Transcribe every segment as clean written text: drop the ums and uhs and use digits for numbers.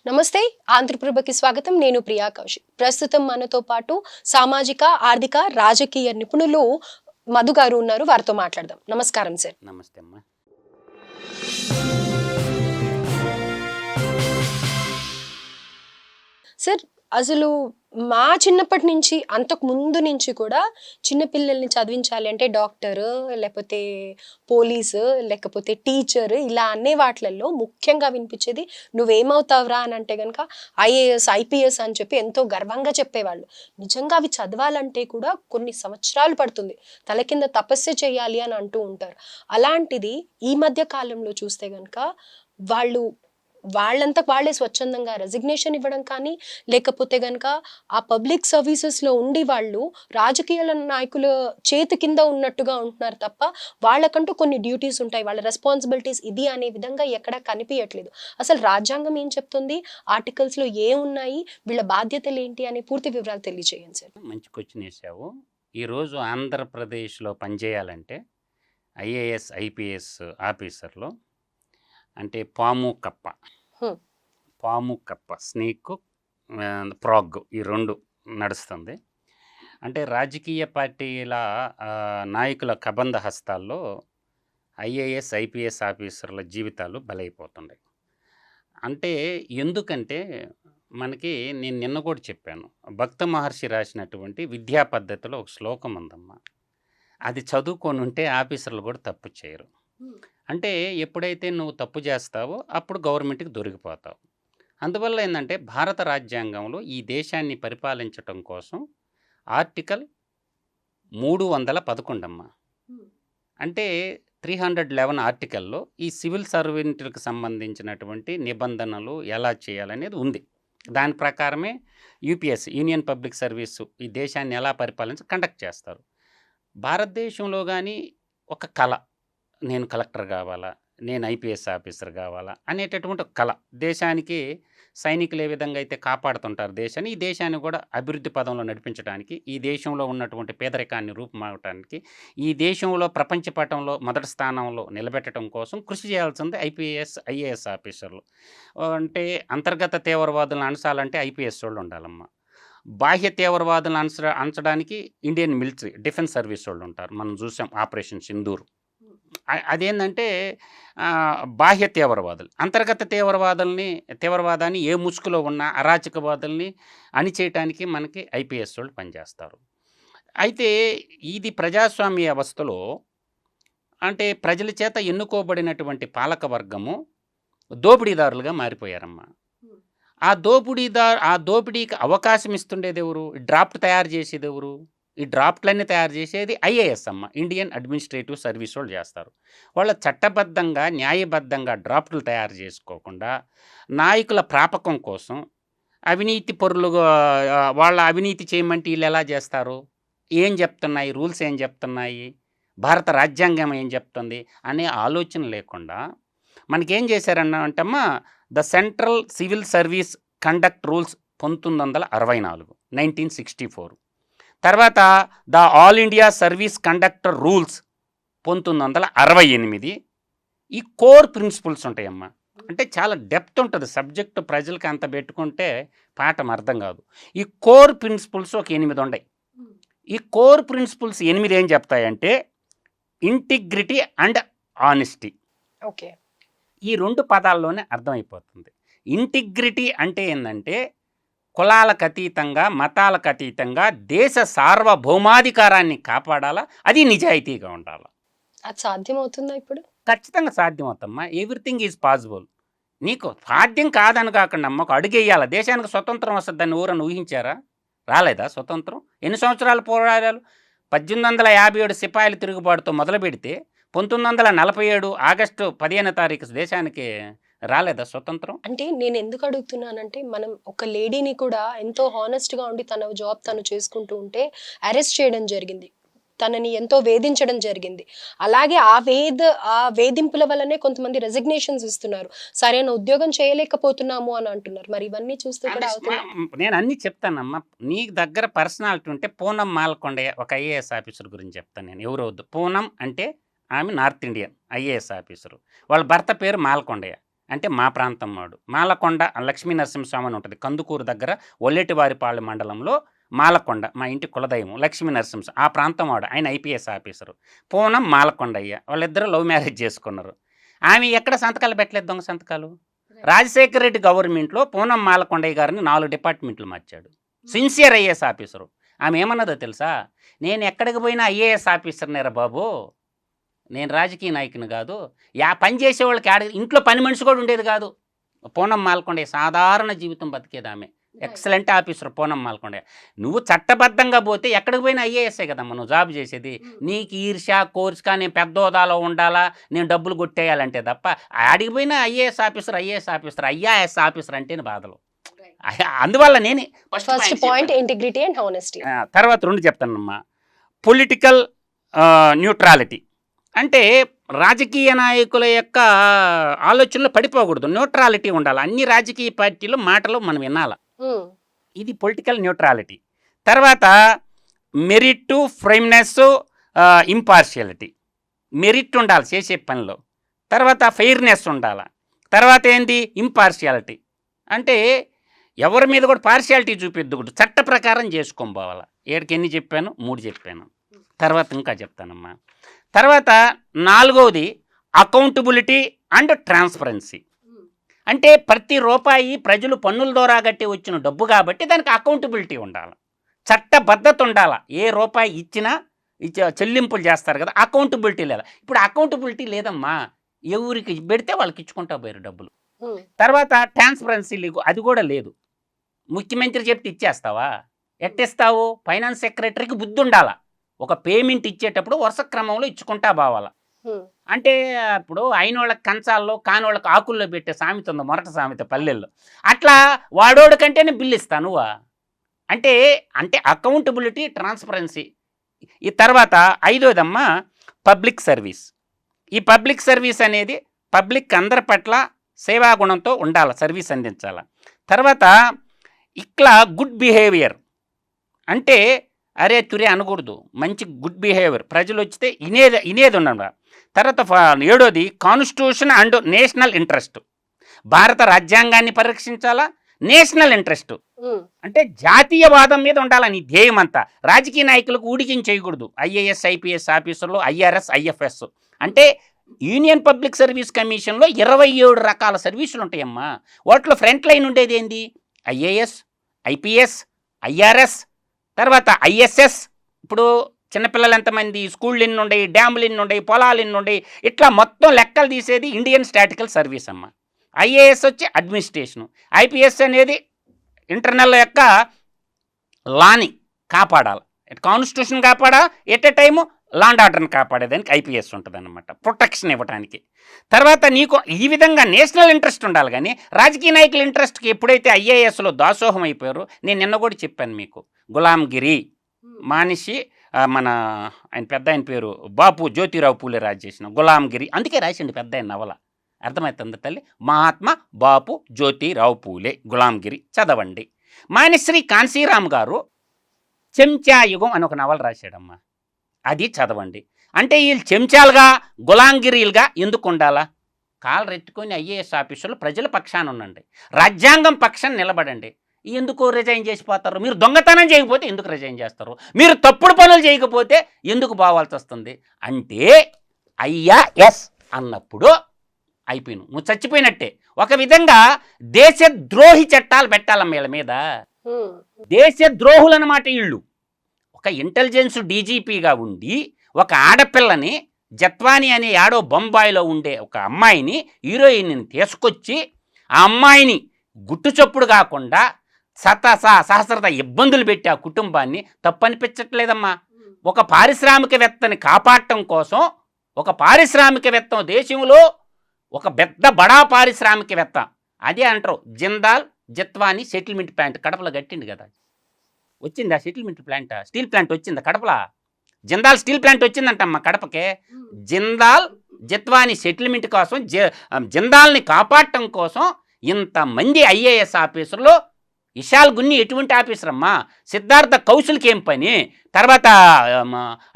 నమస్తే. ఆంధ్రప్రభకి స్వాగతం. నేను ప్రియా కౌశిక్. ప్రస్తుతం మనతో పాటు సామాజిక, ఆర్థిక, రాజకీయ నిపుణులు మధు గారు ఉన్నారు. వారితో మాట్లాడదాం. నమస్కారం సార్. నమస్తే అమ్మా. సార్, అసలు మా చిన్నప్పటి నుంచి అంతకు ముందు నుంచి కూడా చిన్న పిల్లల్ని చదివించాలి అంటే డాక్టర్, లేకపోతే పోలీసు, లేకపోతే టీచర్ ఇలా అనే వాటిలలో ముఖ్యంగా వినిపించేది నువ్వేమవుతావురా అని అంటే కనుక ఐఏఎస్, ఐపీఎస్ అని చెప్పి ఎంతో గర్వంగా చెప్పేవాళ్ళు. నిజంగా అవి చదవాలంటే కూడా కొన్ని సంవత్సరాలు పడుతుంది. తల కింద తపస్సు చేయాలి అని అంటూ ఉంటారు. అలాంటిది ఈ మధ్య కాలంలో చూస్తే కనుక వాళ్ళంతా వాళ్ళే స్వచ్ఛందంగా రెసిగ్నేషన్ ఇవ్వడం కానీ, లేకపోతే గనక ఆ పబ్లిక్ సర్వీసెస్లో ఉండి వాళ్ళు రాజకీయ నాయకుల చేతి కింద ఉన్నట్టుగా ఉంటున్నారు తప్ప, వాళ్ళకంటూ కొన్ని డ్యూటీస్ ఉంటాయి, వాళ్ళ రెస్పాన్సిబిలిటీస్ ఇది అనే విధంగా ఎక్కడా కనిపించట్లేదు. అసలు రాజ్యాంగం ఏం చెప్తుంది, ఆర్టికల్స్లో ఏమున్నాయి, వీళ్ళ బాధ్యతలు ఏంటి అనే పూర్తి వివరాలు తెలియజేయండి సార్. మంచి క్వశ్చన్ వేసావు. ఈరోజు ఆంధ్రప్రదేశ్లో పనిచేయాలంటే ఐఏఎస్ ఐపీఎస్ ఆఫీసర్లో అంటే పాము కప్ప స్నేక్ ఫ్రాగ్ ఈ రెండు నడుస్తుంది. అంటే రాజకీయ పార్టీల నాయకుల కబంధ హస్తాల్లో ఐఏఎస్ ఐపీఎస్ ఆఫీసర్ల జీవితాలు బలైపోతున్నాయి. అంటే ఎందుకంటే మనకి నేను నిన్న కూడా చెప్పాను, భక్త మహర్షి రాసినటువంటి విద్యా పద్ధతిలో ఒక శ్లోకం ఉందమ్మా. అది చదువుకొని ఉంటే ఆఫీసర్లు కూడా తప్పు చేయరు. అంటే ఎప్పుడైతే నువ్వు తప్పు చేస్తావో అప్పుడు గవర్నమెంట్కి దొరికిపోతావు. అందువల్ల ఏంటంటే భారత రాజ్యాంగంలో ఈ దేశాన్ని పరిపాలించటం కోసం ఆర్టికల్ 311 అమ్మా, అంటే 311 ఆర్టికల్లో ఈ సివిల్ సర్వెంట్లకు సంబంధించినటువంటి నిబంధనలు ఎలా చేయాలనేది ఉంది. దాని ప్రకారమే యూపీఎస్ యూనియన్ పబ్లిక్ సర్వీసు ఈ దేశాన్ని ఎలా కండక్ట్ చేస్తారు. భారతదేశంలో కానీ ఒక కళ, నేను కలెక్టర్ కావాలా, నేను ఐపీఎస్ ఆఫీసర్ కావాలా అనేటటువంటి ఒక కళ. దేశానికి సైనికులు ఏ విధంగా అయితే కాపాడుతుంటారు దేశాన్ని, ఈ దేశాన్ని కూడా అభివృద్ధి పదంలో నడిపించడానికి, ఈ దేశంలో ఉన్నటువంటి పేదరికాన్ని రూపుమాపడానికి, ఈ దేశంలో ప్రపంచ పటంలో మొదటి స్థానంలో నిలబెట్టడం కోసం కృషి చేయాల్సింది ఐపీఎస్ ఐఏఎస్ ఆఫీసర్లు. అంటే అంతర్గత తీవ్రవాదులను అణచాలంటే ఐపీఎస్ వాళ్ళు ఉండాలమ్మా. బాహ్య తీవ్రవాదులను అణచడానికి ఇండియన్ మిలిటరీ డిఫెన్స్ సర్వీస్ వాళ్ళు ఉంటారు. మనం చూసాం ఆపరేషన్ సింధూర్. అదేంటంటే బాహ్య తీవ్రవాదులు. అంతర్గత తీవ్రవాదాన్ని ఏ ముసుగులో ఉన్న అరాచకవాదుల్ని అణిచేయటానికి మనకి ఐపీఎస్ వాళ్ళు పనిచేస్తారు. అయితే ఇది ప్రజాస్వామ్య వ్యవస్థలో అంటే ప్రజల చేత ఎన్నుకోబడినటువంటి పాలక వర్గము దోపిడీదారులుగా మారిపోయారమ్మా. ఆ దోపిడీకి అవకాశం ఇస్తుండేది ఎవరు, డ్రాఫ్ట్ తయారు చేసేది ఎవరు, ఈ డ్రాఫ్ట్లన్నీ తయారు చేసేది ఐఏఎస్ అమ్మ, ఇండియన్ అడ్మినిస్ట్రేటివ్ సర్వీస్ వాళ్ళు చేస్తారు. వాళ్ళ చట్టబద్ధంగా న్యాయబద్ధంగా డ్రాఫ్ట్లు తయారు చేసుకోకుండా నాయకుల ప్రాపకం కోసం అవినీతి పరులుగా వాళ్ళ అవినీతి చేయమంటే వీళ్ళు ఎలా చేస్తారు, ఏం చెప్తున్నాయి రూల్స్, ఏం చెప్తున్నాయి భారత రాజ్యాంగం ఏం చెప్తుంది అనే ఆలోచన లేకుండా మనకేం చేశారన్నట్టమ్మా, the central civil service conduct rules 1964 1964, తర్వాత the all India service conductor rules 1968. ఈ కోర్ ప్రిన్సిపల్స్ ఉంటాయమ్మా. అంటే చాలా డెప్త్ ఉంటుంది సబ్జెక్ట్, ప్రజలకి అంత పెట్టుకుంటే పాఠం అర్థం కాదు. ఈ కోర్ ప్రిన్సిపల్స్ ఒక 8 ఉన్నాయి. ఈ కోర్ ప్రిన్సిపల్స్ 8 ఏం చెప్తాయంటే ఇంటిగ్రిటీ అండ్ ఆనెస్టీ. ఓకే, ఈ 2 పదాల్లోనే అర్థమైపోతుంది. ఇంటిగ్రిటీ అంటే ఏంటంటే కులాలకు అతీతంగా, మతాలకు అతీతంగా దేశ సార్వభౌమాధికారాన్ని కాపాడాలా, అది నిజాయితీగా ఉండాలి. అది సాధ్యమవుతుందా ఇప్పుడు? ఖచ్చితంగా సాధ్యమవుతమ్మా. Everything is possible. నీకు సాధ్యం కాదని కాకుండా అమ్మ ఒక అడుగేయాలి. దేశానికి స్వతంత్రం వస్తుందని ఎవరన్నా ఊహించారా? రాలేదా స్వతంత్రం? ఎన్ని సంవత్సరాలు పోరాడారు? 1857 సిపాయిల తిరుగుబాటుతో మొదలు పెడితే 1947 ఆగస్టు 15వ తారీఖు దేశానికి రాలేదా స్వతంత్రం? అంటే నేను ఎందుకు అడుగుతున్నానంటే, మనం ఒక లేడీని కూడా ఎంతో హానెస్ట్గా ఉండి తన జాబ్ తను చేసుకుంటూ ఉంటే అరెస్ట్ చేయడం జరిగింది, తనని ఎంతో వేధించడం జరిగింది. అలాగే ఆ వేధింపుల వల్లనే కొంతమంది రెసిగ్నేషన్స్ ఇస్తున్నారు, సరైన ఉద్యోగం చేయలేకపోతున్నాము అని అంటున్నారు. మరి ఇవన్నీ చూస్తే కూడా నేను అన్నీ చెప్తానమ్మా. నీకు దగ్గర పర్సనాలిటీ ఉంటే పూనం మాల్కొండయ్య ఒక ఐఏఎస్ ఆఫీసర్ గురించి చెప్తాను నేను. ఎవరు వద్దు, పూనం అంటే ఆమె నార్త్ ఇండియన్ ఐఏఎస్ ఆఫీసరు, వాళ్ళ భర్త పేరు మాల్కొండయ్య. అంటే మా ప్రాంతం వాడు. మాలకొండ లక్ష్మీ నరసింహస్వామి అని ఉంటుంది కందుకూరు దగ్గర ఒల్లెటివారిపాళెం మండలంలో. మాలకొండ మా ఇంటి కులదైవం లక్ష్మీ నరసింహ, ఆ ప్రాంతం వాడు. ఆయన ఐపీఎస్ ఆఫీసరు. పూనం మాలకొండయ్య, వాళ్ళిద్దరూ లవ్ మ్యారేజ్ చేసుకున్నారు. ఆమె ఎక్కడ సంతకాలు పెట్టలేదు, దొంగ సంతకాలు. రాజశేఖర రెడ్డి గవర్నమెంట్లో పూనం మాలకొండయ్య గారిని 4 డిపార్ట్మెంట్లు మార్చాడు. Sincere IAS officer. ఆమె ఏమన్నదో తెలుసా, నేను ఎక్కడికి పోయినా ఐఏఎస్ ఆఫీసర్నేరా బాబు, నేను రాజకీయ నాయకుని కాదు. పని చేసేవాళ్ళకి ఇంట్లో పని మనిషి కూడా ఉండేది కాదు. పూనం మాలకొండయ్య సాధారణ జీవితం బతికేది ఆమె. Excellent officer Poonam Malakondaiah. నువ్వు చట్టబద్ధంగా పోతే ఎక్కడికి పోయినా ఐఏఎస్ఏ కదమ్మా నువ్వు జాబ్ చేసేది. నీకు ఈర్ష్య కోర్సుగా నేను పెద్ద హోదాలో ఉండాలా, నేను డబ్బులు కొట్టేయాలంటే తప్ప ఆడికి పోయినా ఐఏఎస్ ఆఫీసర్ ఐఏఎస్ ఆఫీసర్ అంటేనే బాధలు. అందువల్ల నేను first point integrity and honesty. తర్వాత 2 చెప్తానమ్మా. పొలిటికల్ న్యూట్రాలిటీ అంటే రాజకీయ నాయకుల యొక్క ఆలోచనలు పడిపోకూడదు, న్యూట్రాలిటీ ఉండాలి. అన్ని రాజకీయ పార్టీలు మాటలు మనం వినాలి. ఇది పొలిటికల్ న్యూట్రాలిటీ. తర్వాత మెరిట్, ఫ్రైమ్నెస్, ఇంపార్షియాలిటీ. మెరిట్ ఉండాలి చేసే పనిలో. తర్వాత ఫెయిర్నెస్ ఉండాలి. తర్వాత ఏంటి, ఇంపార్షియాలిటీ అంటే ఎవరి మీద కూడా పార్షియాలిటీ చూపిద్దకూడదు, చట్ట ప్రకారం చేసుకోవాలి. ఏడికి ఎన్ని చెప్పాను, 3 చెప్పాను. తర్వాత ఇంకా చెప్తానమ్మా. తర్వాత 4వది అకౌంటబిలిటీ అండ్ ట్రాన్స్పరెన్సీ. అంటే ప్రతి రూపాయి ప్రజలు పన్నుల ద్వారా కట్టి వచ్చిన డబ్బు కాబట్టి దానికి అకౌంటబిలిటీ ఉండాలి, చట్టబద్ధత ఉండాలి. ఏ రూపాయి ఇచ్చినా చెల్లింపులు చేస్తారు కదా, అకౌంటబిలిటీ లేదా. ఇప్పుడు అకౌంటబిలిటీ లేదమ్మా, ఎవరికి పెడితే వాళ్ళకి ఇచ్చుకుంటా పోయారు డబ్బులు. తర్వాత ట్రాన్స్పరెన్సీ అది కూడా లేదు. ముఖ్యమంత్రి చెప్తే ఇచ్చేస్తావా, ఎట్టిస్తావు? ఫైనాన్స్ సెక్రటరీకి బుద్ధి ఉండాలా, ఒక పేమెంట్ ఇచ్చేటప్పుడు వరుస క్రమంలో ఇచ్చుకుంటా పోవాలా. అంటే ఇప్పుడు అయినోళ్ళకి కంచాల్లో కానోళ్ళకి ఆకుల్లో పెట్టే సామెత ఉంది, మొరట సామెత పల్లెల్లో. అట్లా వాడోడి కంటేనే బిల్లు ఇస్తాను నువ్వా అంటే అంటే అకౌంటబిలిటీ, ట్రాన్స్పరెన్సీ. ఈ తర్వాత 5వదమ్మా పబ్లిక్ సర్వీస్. ఈ పబ్లిక్ సర్వీస్ అనేది పబ్లిక్ అందరి పట్ల సేవాగుణంతో ఉండాలి, సర్వీస్ అందించాలి. తర్వాత ఇట్లా గుడ్ బిహేవియర్ అంటే అరే తురే అనకూడదు, మంచి గుడ్ బిహేవియర్, ప్రజలు వచ్చితే ఇనేది ఉండాలి. తర్వాత 7వది కాన్స్టిట్యూషన్ అండ్ నేషనల్ ఇంట్రెస్ట్. భారత రాజ్యాంగాన్ని పరిరక్షించాలా, నేషనల్ ఇంట్రెస్ట్ అంటే జాతీయవాదం మీద ఉండాలని ధ్యేయం అంతా. రాజకీయ నాయకులకు ఊడికించి చేయకూడదు. ఐఏఎస్ ఐపీఎస్ ఆఫీసర్లు, ఐఆర్ఎస్ ఐఎఫ్ఎస్ అంటే యూనియన్ పబ్లిక్ సర్వీస్ కమిషన్లో 27 రకాల సర్వీసులు ఉంటాయమ్మా. వాటిలో ఫ్రంట్ లైన్ ఉండేది ఏంది, ఐఏఎస్, ఐపీఎస్, ఐఆర్ఎస్, తర్వాత ఐఎస్ఎస్. ఇప్పుడు చిన్నపిల్లలు ఎంతమంది, స్కూళ్ళు ఎన్ని ఉండయి, డ్యాములు ఎన్ని ఉండయి, పొలాలు ఎన్ని ఉండయి, ఇట్లా మొత్తం లెక్కలు తీసేది ఇండియన్ స్టాటికల్ సర్వీస్ అమ్మ. ఐఏఎస్ వచ్చి అడ్మినిస్ట్రేషను, ఐపీఎస్ అనేది ఇంటర్నల్ యొక్క లాని కాపాడాలి, కాన్స్టిట్యూషన్ కాపాడా, at a time law and ఆర్డర్ని కాపాడేదానికి ఐపీఎస్ ఉంటుంది అన్నమాట, ప్రొటెక్షన్ ఇవ్వడానికి. తర్వాత నీకు ఈ విధంగా నేషనల్ ఇంట్రెస్ట్ ఉండాలి. కానీ రాజకీయ నాయకుల ఇంట్రెస్ట్కి ఎప్పుడైతే ఐఏఎస్లో దాసోహం అయిపోయారో, నేను నిన్న కూడా చెప్పాను మీకు, గులాంగిరి మానిషి మన ఆయన పెద్ద ఆయన పేరు బాపు జ్యోతిరావు పూలే రాజు చేసిన గులాంగిరి, అందుకే రాసిండి పెద్ద ఆయన నవల. అర్థమవుతుంది తల్లి, మహాత్మా బాపు జ్యోతిరావు పూలే గులాంగిరి చదవండి. మానిశ్రీ కాన్సీరామ్ గారు చెంచాయుగం అని ఒక నవల రాశాడమ్మా, అది చదవండి. అంటే వీళ్ళు చెంచాలుగా గులాంగిరీలుగా ఎందుకు ఉండాలా? కాళ్ళు ఎత్తుకొని ఐఏఎస్ ఆఫీసర్లు ప్రజల పక్షాన ఉండండి, రాజ్యాంగం పక్షాన నిలబడండి. ఎందుకు రిజైన్ చేసిపోతారు? మీరు దొంగతనం చేయకపోతే ఎందుకు రిజైన్ చేస్తారు? మీరు తప్పుడు పనులు చేయకపోతే ఎందుకు పోవాల్సి వస్తుంది? అంటే ఐఆర్ఎస్ అన్నప్పుడు అయిపోయిను, నువ్వు చచ్చిపోయినట్టే. ఒక విధంగా దేశద్రోహి చట్టాలు పెట్టాలమ్మ వీళ్ళ మీద. దేశద్రోహులు అన్నమాట వీళ్ళు. ఒక ఇంటెలిజెన్స్ డీజీపీగా ఉండి ఒక ఆడపిల్లని, జత్వాని అనే యాడో బొంబాయిలో ఉండే ఒక అమ్మాయిని, హీరోయిన్ని తీసుకొచ్చి ఆ అమ్మాయిని గుట్టు చప్పుడు కాకుండా సహస్రత ఇబ్బందులు పెట్టి ఆ కుటుంబాన్ని తప్పనిపించట్లేదమ్మా. ఒక పారిశ్రామికవేత్తని కాపాడటం కోసం, ఒక పారిశ్రామికవేత్త దేశంలో ఒక పెద్ద బడా పారిశ్రామికవేత్త, అదే అంటారు జిందాల్ జత్వాని సెటిల్మెంట్ ప్లాంట్ కడపలో కట్టింది కదా. వచ్చిందా సెటిల్మెంట్ ప్లాంట్? స్టీల్ ప్లాంట్ వచ్చిందా కడపలా? జిందాల్ స్టీల్ ప్లాంట్ వచ్చిందంటమ్మా కడపకే. జిందాల్ జత్వాని సెటిల్మెంట్ కోసం, జిందాల్ని కాపాడటం కోసం ఇంతమంది ఐఏఎస్ ఆఫీసర్లు విశాల్ గున్ని ఎటువంటి ఆఫీసర్ అమ్మా? సిద్ధార్థ కౌశల్కి ఏం పని? తర్వాత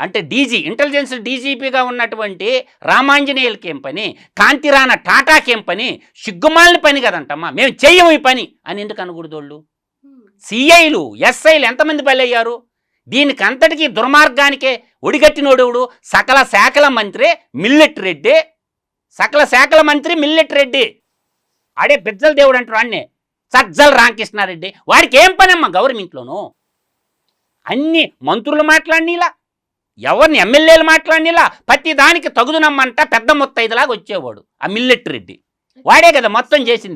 అంటే డీజీ ఇంటెలిజెన్స్ డీజీపీగా ఉన్నటువంటి రామాంజనేయులకి ఏం పని? కాంతిరాణ టాటాకి ఏం పని? సిగ్గుమాలిన పని కదంటమ్మా. మేము చెయ్యము ఈ పని అని ఎందుకు అనకూడదు? వాళ్ళు సిఐలు ఎస్ఐలు ఎంతమంది బలయ్యారు? దీనికి అంతటికీ దుర్మార్గానికే ఒడిగట్టినోడెవడు? సకల శాఖల మంత్రి మిల్లెట్ రెడ్డి. సకల శాఖల మంత్రి మిల్లెట్ రెడ్డి. ఆడే బిజ్జల దేవుడు అంటారు అన్నే సజ్జల రామకృష్ణారెడ్డి. వాడికి ఏం పని అమ్మా గవర్నమెంట్లోనూ? అన్ని మంత్రులు మాట్లాడినీలా, ఎవరిని ఎమ్మెల్యేలు మాట్లాడినీలా, ప్రతి దానికి తగుదునమ్మంట పెద్ద ముత్తైదులాగా వచ్చేవాడు ఆ మిల్లెట్ రెడ్డి. వాడే కదా మొత్తం చేసింది.